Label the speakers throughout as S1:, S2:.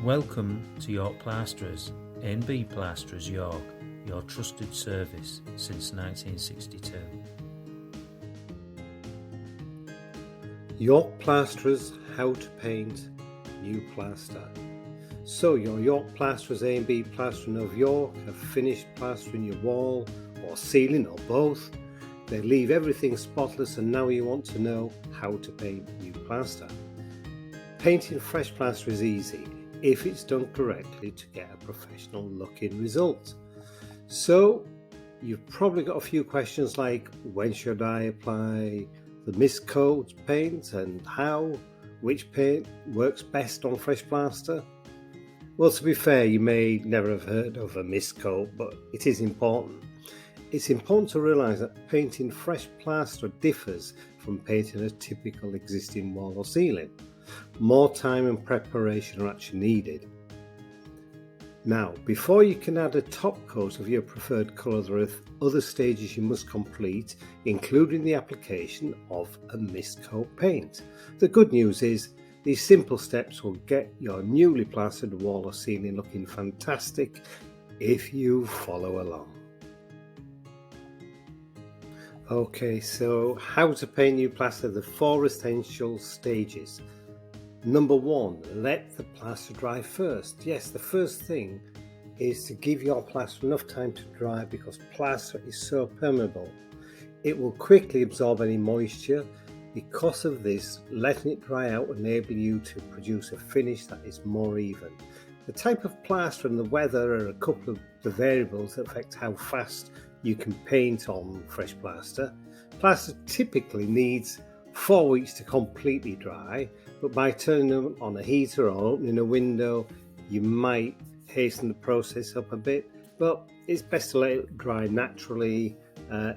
S1: Welcome to York Plasterers-A, Plasterers York, your trusted service since 1962.
S2: York Plasterers, how to paint new plaster. So your York Plasterers-A Plastering of York have finished plastering your wall or ceiling or both. They leave everything spotless and now you want to know how to paint new plaster. Painting fresh plaster is easy if it's done correctly to get a professional looking result. So you've probably got a few questions like, when should I apply the mist coat paint and how? Which paint works best on fresh plaster? Well, to be fair, you may never have heard of a mist coat, but it is important. It's important to realise that painting fresh plaster differs from painting a typical existing wall or ceiling. More time and preparation are actually needed. Now, before you can add a top coat of your preferred colour, there are other stages you must complete, including the application of a mist coat paint. The good news is these simple steps will get your newly plastered wall or ceiling looking fantastic if you follow along. Okay, so how to paint new plaster, the 4 essential stages. Number 1, let the plaster dry first. Yes, the first thing is to give your plaster enough time to dry because plaster is so permeable. It will quickly absorb any moisture. Because of this, letting it dry out will enable you to produce a finish that is more even. The type of plaster and the weather are a couple of the variables that affect how fast you can paint on fresh plaster. Plaster typically needs 4 weeks to completely dry, but by turning them on a heater or opening a window, you might hasten the process up a bit, but it's best to let it dry naturally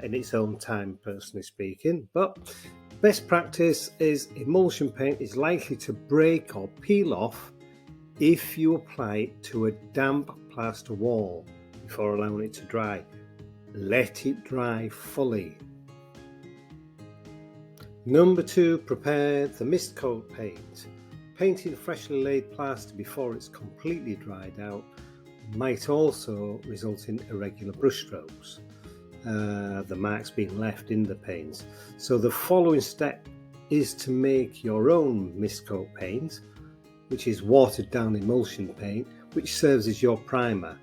S2: in its own time, personally speaking. But best practice is emulsion paint is likely to break or peel off if you apply it to a damp plaster wall before allowing it to dry. Let it dry fully. Number 2, prepare the mist coat paint. Painting freshly laid plaster before it's completely dried out might also result in irregular brush strokes, the marks being left in the paint. So the following step is to make your own mist coat paint, which is watered down emulsion paint, which serves as your primer.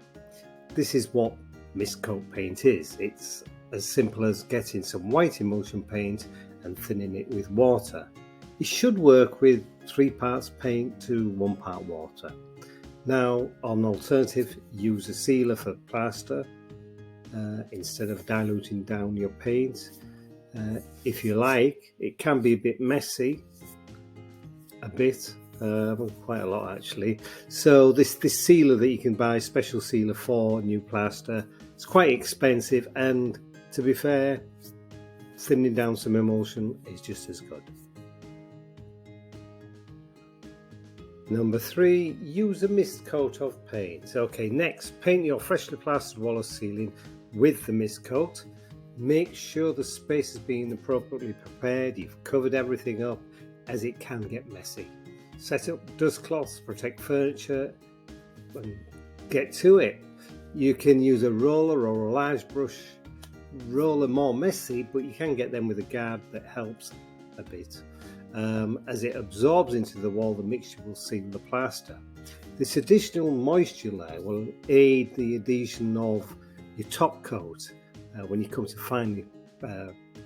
S2: This is what mist coat paint is. It's as simple as getting some white emulsion paint and thinning it with water. It should work with 3 parts paint to 1 part water. Now, on alternative, use a sealer for plaster instead of diluting down your paint. If you like, it can be a bit messy, quite a lot actually. So this sealer that you can buy, special sealer for new plaster, it's quite expensive, and to be fair, thinning down some emulsion is just as good. Number 3, use a mist coat of paint. Okay, next, paint your freshly plastered wall or ceiling with the mist coat. Make sure the space is being appropriately prepared. You've covered everything up, as it can get messy. Set up dust cloths, protect furniture, and get to it. You can use a roller or a large brush. Roller more messy, but you can get them with a guard that helps a bit. As it absorbs into the wall, the mixture will seal the plaster. This additional moisture layer will aid the adhesion of your top coat when you come to finally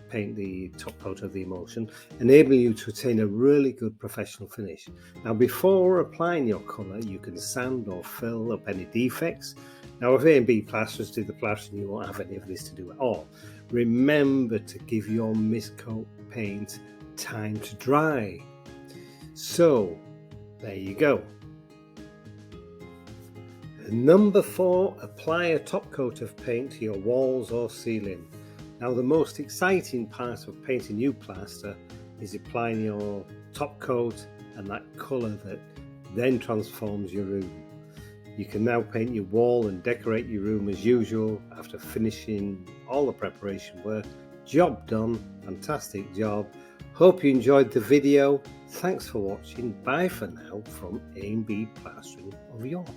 S2: paint the top coat of the emulsion, enabling you to attain a really good professional finish. Now, before applying your colour, you can sand or fill up any defects. Now, if A&B plasterers do the plastering, you won't have any of this to do at all. Remember to give your mist coat paint time to dry. So, there you go. Number 4, apply a top coat of paint to your walls or ceiling. Now, the most exciting part of painting new plaster is applying your top coat and that colour that then transforms your room. You can now paint your wall and decorate your room as usual after finishing all the preparation work. Job done, fantastic job. Hope you enjoyed the video. Thanks for watching. Bye for now from A&B Plastering of York.